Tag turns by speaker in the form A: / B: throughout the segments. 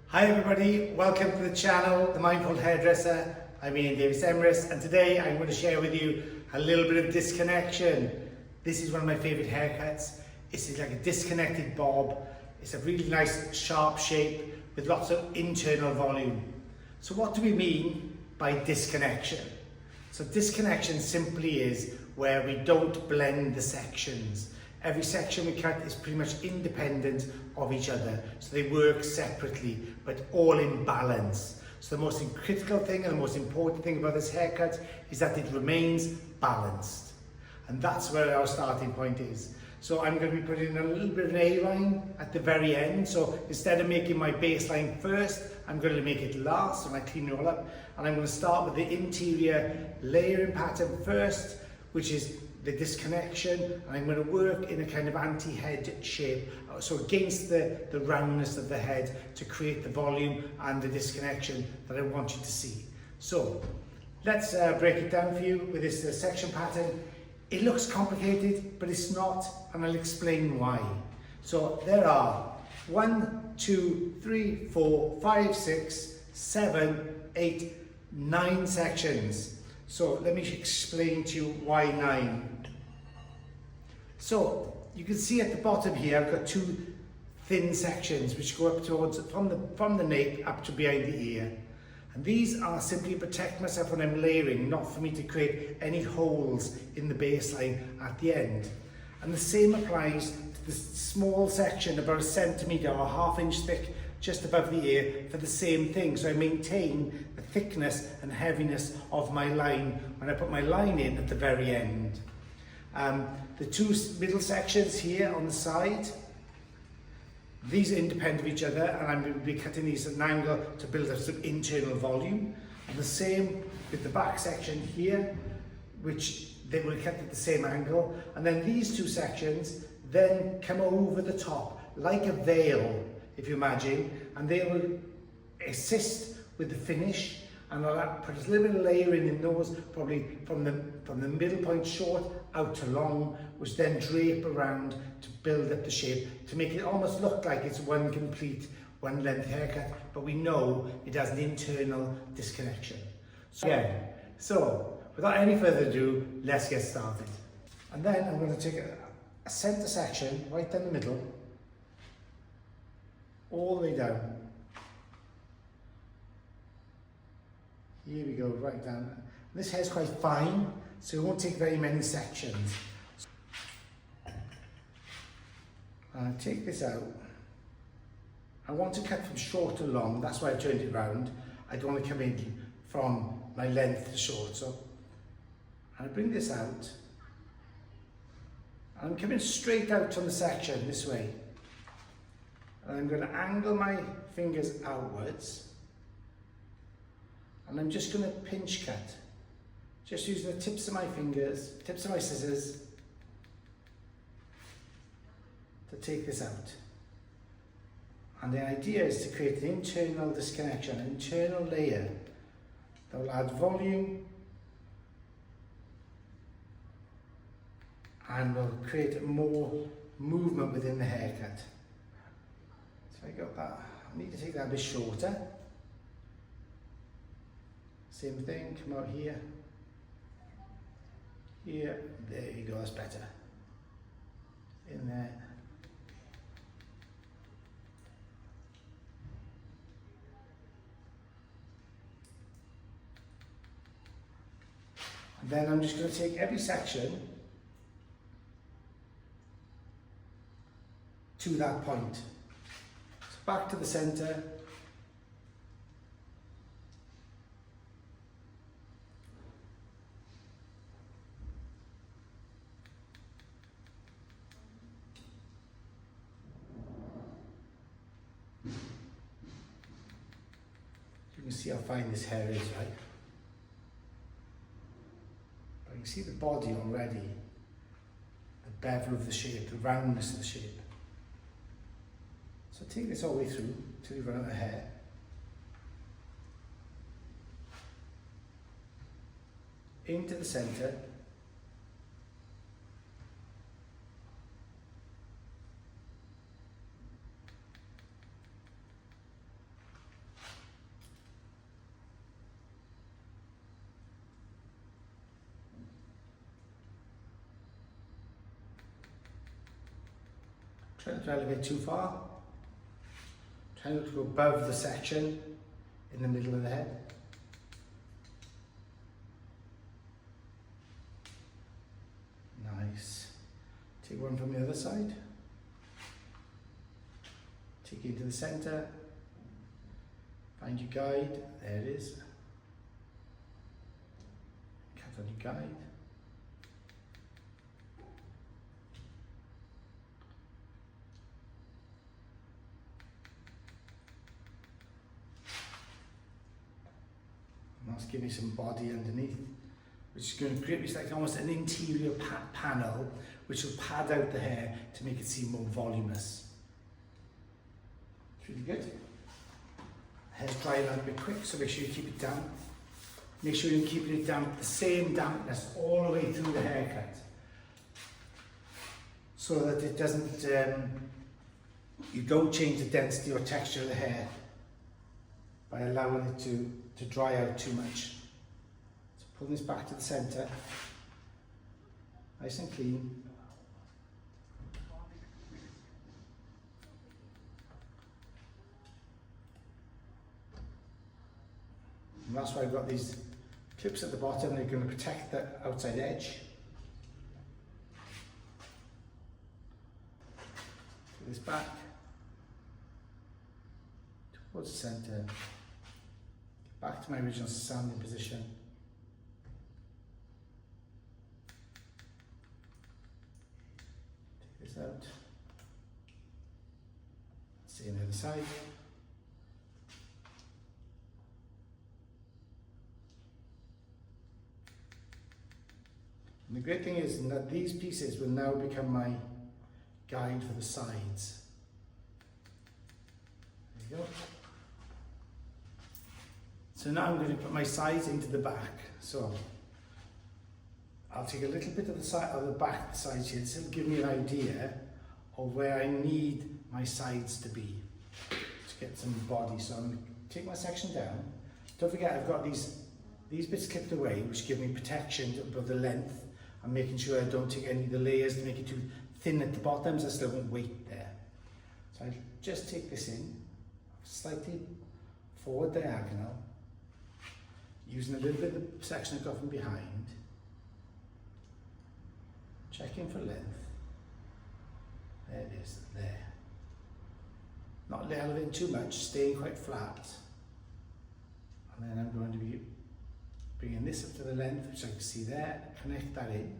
A: Hi everybody, welcome to the channel, The Mindful Hairdresser. I'm Ian Davis Emrys, and today I'm going to share with you a little bit of disconnection. This is one of my favourite haircuts. It's like a disconnected bob. It's a really nice sharp shape with lots of internal volume. So what do we mean by disconnection? So disconnection simply is where we don't blend the sections. Every section we cut is pretty much independent of each other, so they work separately but all in balance. So the most critical thing and the most important thing about this haircut is that it remains balanced, and that's where our starting point is. So I'm going to be putting a little bit of an A-line at the very end. So instead of making my baseline first, I'm going to make it last, and I clean it all up. And I'm going to start with the interior layering pattern first, which is the disconnection, and I'm going to work in a kind of anti-head shape, so against the roundness of the head, to create the volume and the disconnection that I want you to see. So let's break it down for you with this section pattern. It looks complicated, but it's not, and I'll explain why. So there are 1, 2, 3, 4, 5, 6, 7, 8, 9 sections. So let me explain to you why 9. So you can see at the bottom here I've got two thin sections which go up towards from the nape up to behind the ear. And these are simply to protect myself when I'm layering, not for me to create any holes in the baseline at the end. And the same applies to the small section about 1 centimetre or 1/2 inch thick just above the ear for the same thing. So I maintain the thickness and heaviness of my line when I put my line in at the very end. The two middle sections here on the side, these are independent of each other, and I'm going to be cutting these at an angle to build up some internal volume. And the same with the back section here, which they will cut at the same angle. And then these two sections then come over the top like a veil, if you imagine, and they will assist with the finish, and I'll put a little bit of layering in those, probably from the middle point short out to long, which then drape around to build up the shape, to make it almost look like it's one complete, one length haircut, but we know it has an internal disconnection. So without any further ado, let's get started. And then I'm going to take a center section right down the middle, all the way down. Here we go, right down. This hair's quite fine, so it won't take very many sections. I'll take this out. I want to cut from short to long, that's why I turned it round. I don't want to come in from my length to short, so I'll bring this out. I'm coming straight out from the section this way. And I'm going to angle my fingers outwards, and I'm just going to pinch cut, just using the tips of my fingers, tips of my scissors, to take this out. And the idea is to create an internal disconnection, an internal layer that will add volume and will create more movement within the haircut. So I got that. I need to take that a bit shorter. Same thing, come out here. Here, there you go, that's better. In there. And then I'm just going to take every section to that point. So back to the center. You can see how fine this hair is, right? But you can see the body already, the bevel of the shape, the roundness of the shape. So take this all the way through till you run out of hair. Into the centre. Try not to elevate too far. Try not to go above the section in the middle of the head. Nice. Take one from the other side. Take it into the center. Find your guide. There it is. Cut on your guide. And that's giving some body underneath, which is going to create like almost an interior panel, which will pad out the hair to make it seem more voluminous. It's really good. Hair's drying out a bit quick, so make sure you keep it damp. Make sure you're keeping it damp, the same dampness all the way through the haircut, so that it doesn't, you don't change the density or texture of the hair by allowing it to dry out too much. So pull this back to the center, nice and clean. And that's why I've got these clips at the bottom. They're going to protect the outside edge. Put this back towards the center. Back to my original standing position. Take this out. See on the other side. And the great thing is that these pieces will now become my guide for the sides. There you go. So now I'm going to put my sides into the back. So I'll take a little bit of the side of the back, the sides here. This will give me an idea of where I need my sides to be to get some body. So I'm going to take my section down. Don't forget I've got these bits clipped away, which give me protection above the length. I'm making sure I don't take any of the layers to make it too thin at the bottoms. I still want weight there. So I just take this in, slightly forward diagonal, using a little bit of the section I got from behind, checking for length. There it is, there. Not elevating too much, staying quite flat. And then I'm going to be bringing this up to the length, which I can see there, connect that in.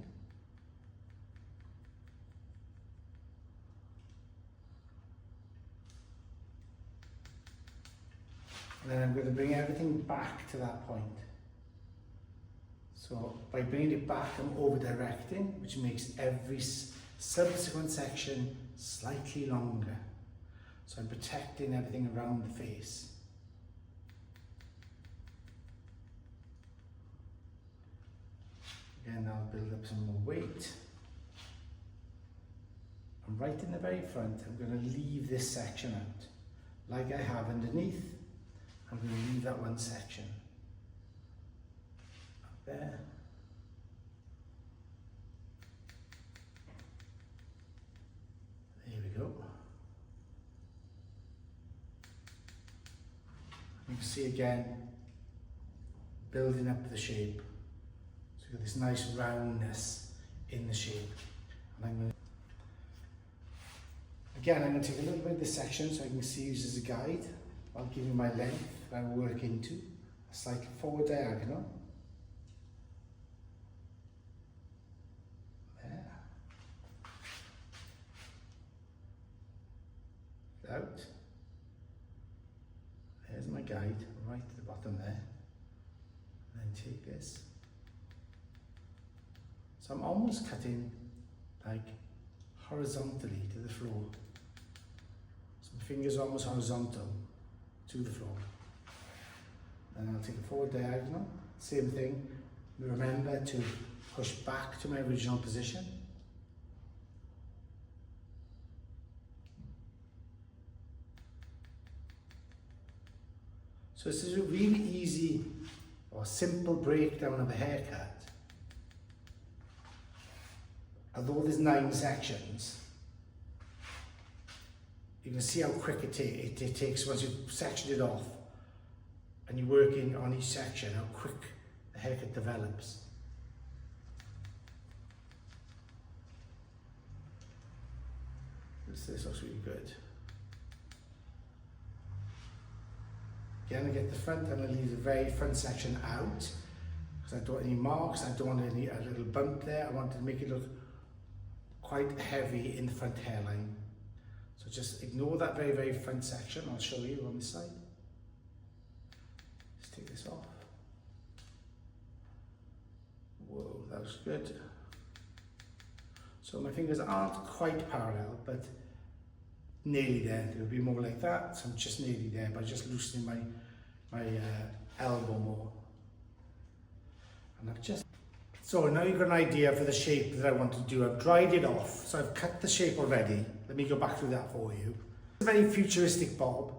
A: And then I'm going to bring everything back to that point. So by bringing it back, I'm over-directing, which makes every subsequent section slightly longer. So I'm protecting everything around the face. Again, I'll build up some more weight. And right in the very front, I'm going to leave this section out. Like I have underneath, I'm going to leave that one section. Up there. There we go. You can see again, building up the shape. So you've got this nice roundness in the shape. And I'm going to take a little bit of this section so I can see use as a guide. I'll give you my length that I work into, a slightly forward diagonal. There. Out. There's my guide, right at the bottom there. And then take this. So I'm almost cutting like horizontally to the floor. So my fingers are almost horizontal to the floor. And I'll take a forward diagonal, same thing. Remember to push back to my original position. So this is a really easy or simple breakdown of a haircut. Although there's 9 sections, you can see how quick it takes once you've sectioned it off and you're working on each section, how quick the haircut develops. This looks really good. Again, I get the front, I'm going to leave the very front section out because I don't want any marks, I don't want a little bump there. I want to make it look quite heavy in the front hairline. So just ignore that very front section. I'll show you on this side. Let's take this off. Whoa, that looks good. So my fingers aren't quite parallel, but nearly there. They would be more like that, so I'm just nearly there by just loosening my elbow more. And I've just... So now you've got an idea for the shape that I want to do. I've dried it off, so I've cut the shape already. Let me go back through that for you. It's a very futuristic bob.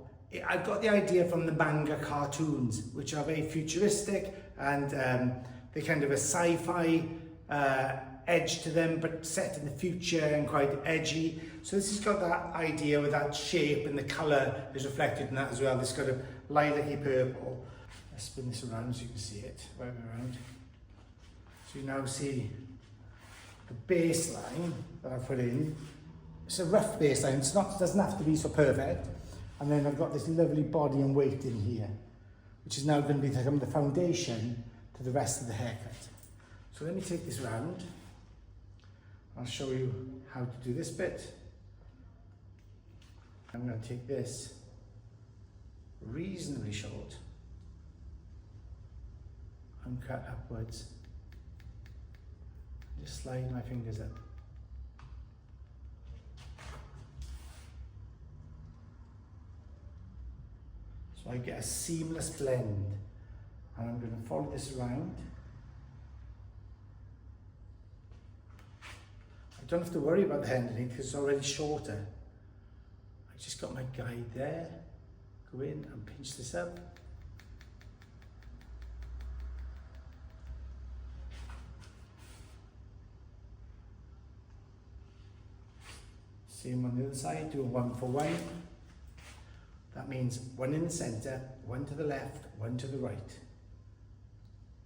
A: I've got the idea from the manga cartoons, which are very futuristic and they're kind of a sci-fi edge to them, but set in the future and quite edgy. So this has got that idea with that shape, and the colour is reflected in that as well. This kind of lilac-y purple. Let's spin this around so you can see it right around. So you now see the baseline that I've put in. It's a rough baseline, it doesn't have to be so perfect. And then I've got this lovely body and weight in here, which is now going to become the foundation to the rest of the haircut. So let me take this round. I'll show you how to do this bit. I'm going to take this reasonably short and cut upwards. Just slide my fingers up. So I get a seamless blend, and I'm going to follow this around. I don't have to worry about the hair underneath because it's already shorter. I just got my guide there. Go in and pinch this up. Same on the other side, do a 1 for 1. That means one in the center, one to the left, one to the right.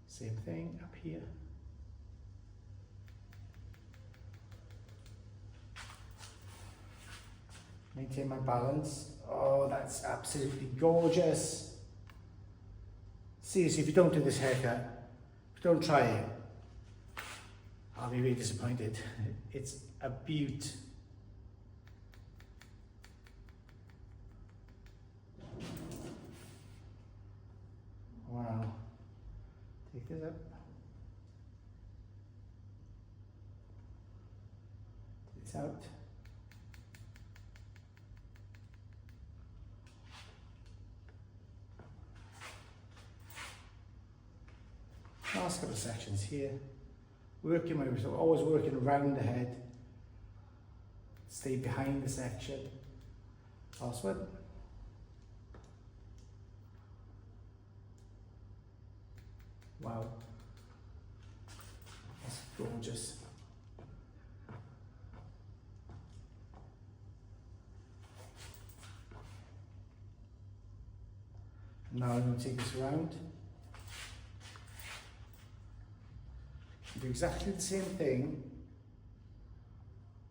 A: Same thing up here. Maintain my balance. Oh, that's absolutely gorgeous. Seriously, if you don't do this haircut, if you don't try it, I'll be really disappointed. It's a beaut. Wow. Take this up. Take this out. Last couple of sections here. Working my way, so always working around the head. Stay behind the section. Last one. Wow, that's gorgeous. Now I'm going to take this around. Do exactly the same thing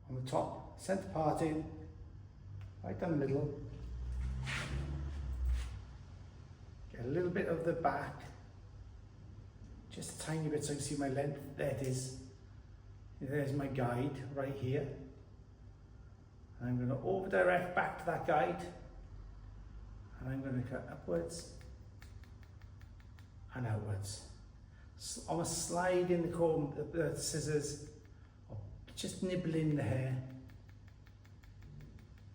A: on the top, centre parting, right down the middle. Get a little bit of the back. Just a tiny bit so I can see my length. There it is. There's my guide right here. And I'm going to over direct back to that guide. And I'm going to cut upwards and outwards. Almost slide in the comb, the scissors, or just nibble in the hair.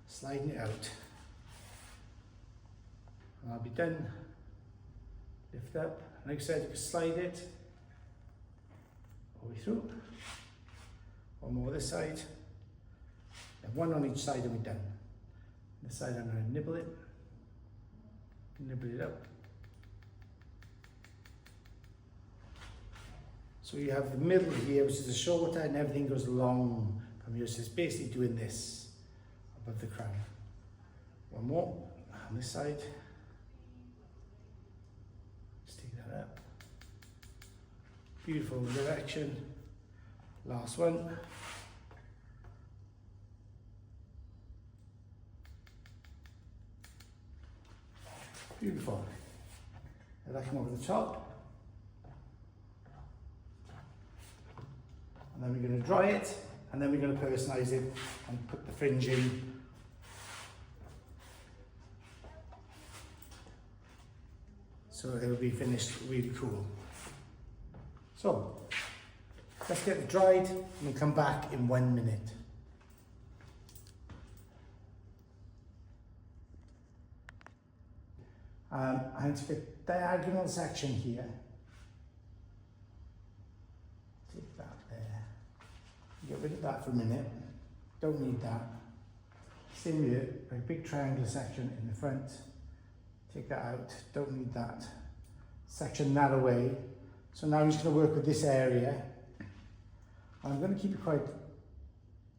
A: Sliding it out. And I'll be done. Lift up. Like I said, you can slide it all the way through. One more this side. And one on each side and we're done. This side I'm going to nibble it up. So you have the middle here, which is the shorter, and everything goes long from here. So it's basically doing this above the crown. One more on this side. Just take that up. Beautiful direction. Last one. Beautiful. Let that come over the top. And then we're going to dry it, and then we're going to personalise it and put the fringe in. So it'll be finished really cool. So let's get it dried and we'll come back in 1 minute. I'm going to get diagonal section here. Take that there. Get rid of that for a minute. Don't need that. Same with it, a big triangular section in the front. Take that out. Don't need that. Section that away. So now I'm just going to work with this area. I'm going to keep it quite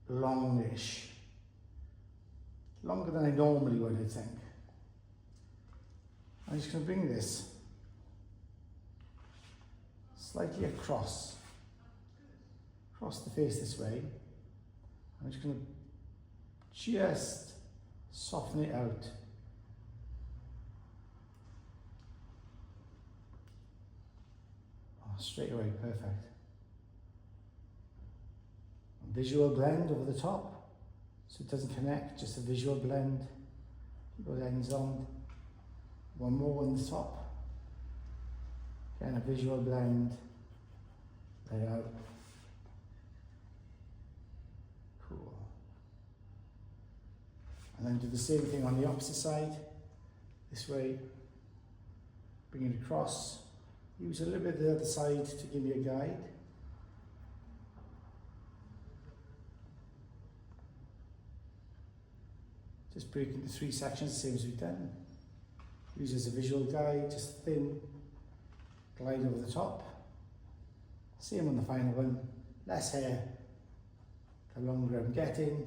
A: longish. Longer than I normally would, I think. I'm just going to bring this slightly across the face this way. I'm just going to just soften it out. Oh, straight away, perfect. Visual blend over the top, so it doesn't connect, just a visual blend. Keep those ends on. One more on the top. Again, a visual blend. Let it out. Cool. And then do the same thing on the opposite side. This way. Bring it across. Use a little bit of the other side to give me a guide. Just break into 3 sections, the same as we've done. Use as a visual guide, just thin, glide over the top. Same on the final one. Less hair, the longer I'm getting.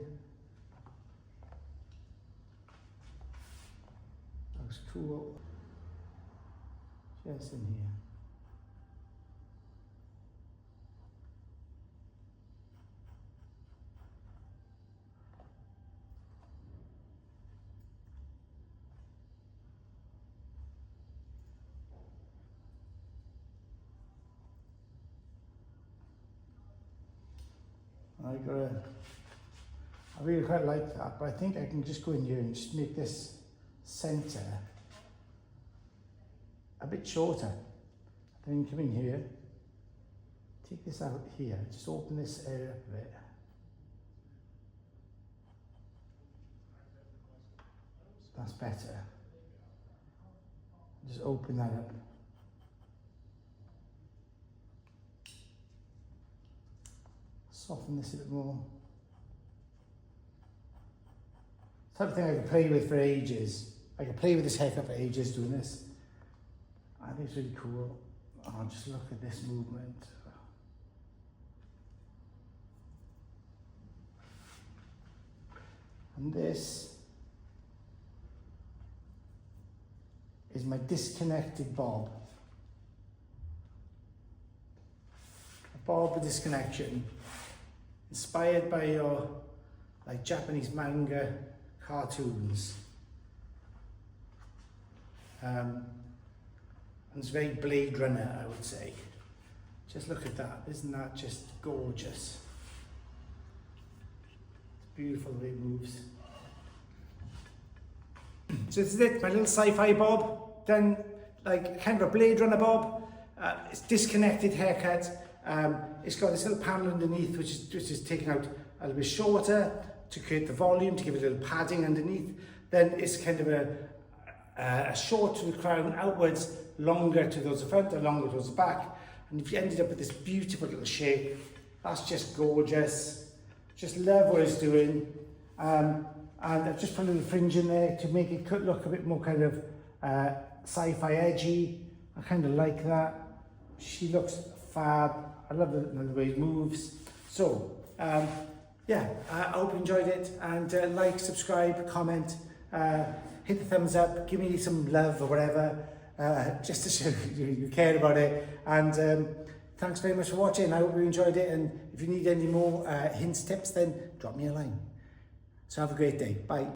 A: Looks cool. Just in here. I really quite like that, but I think I can just go in here and just make this center a bit shorter. Then come in here, take this out here, just open this area up a bit. That's better. Just open that up. Soften this a bit more. Type of thing I could play with for ages. I could play with this haircut for ages doing this. I think it's really cool. Oh, just look at this movement. And this is my disconnected bob. A bob with disconnection. Inspired by your like Japanese manga cartoons. And it's very Blade Runner, I would say. Just look at that, isn't that just gorgeous? It's beautiful the way it moves. So this is it, my little sci-fi bob, done like kind of a Blade Runner bob. It's disconnected haircut. It's got this little panel underneath which is taken out a little bit shorter to create the volume, to give it a little padding underneath. Then it's kind of a short to the crown outwards, longer to those the front and longer towards the back. And if you ended up with this beautiful little shape, that's just gorgeous. Just love what it's doing. And I've just put a little fringe in there to make it look a bit more kind of sci-fi edgy. I kind of like that. She looks fab. I love the way it moves. So, yeah, I hope you enjoyed it. And like, subscribe, comment, hit the thumbs up, give me some love or whatever, just to show you care about it. And thanks very much for watching. I hope you enjoyed it, and if you need any more hints, tips, then drop me a line. So have a great day. Bye.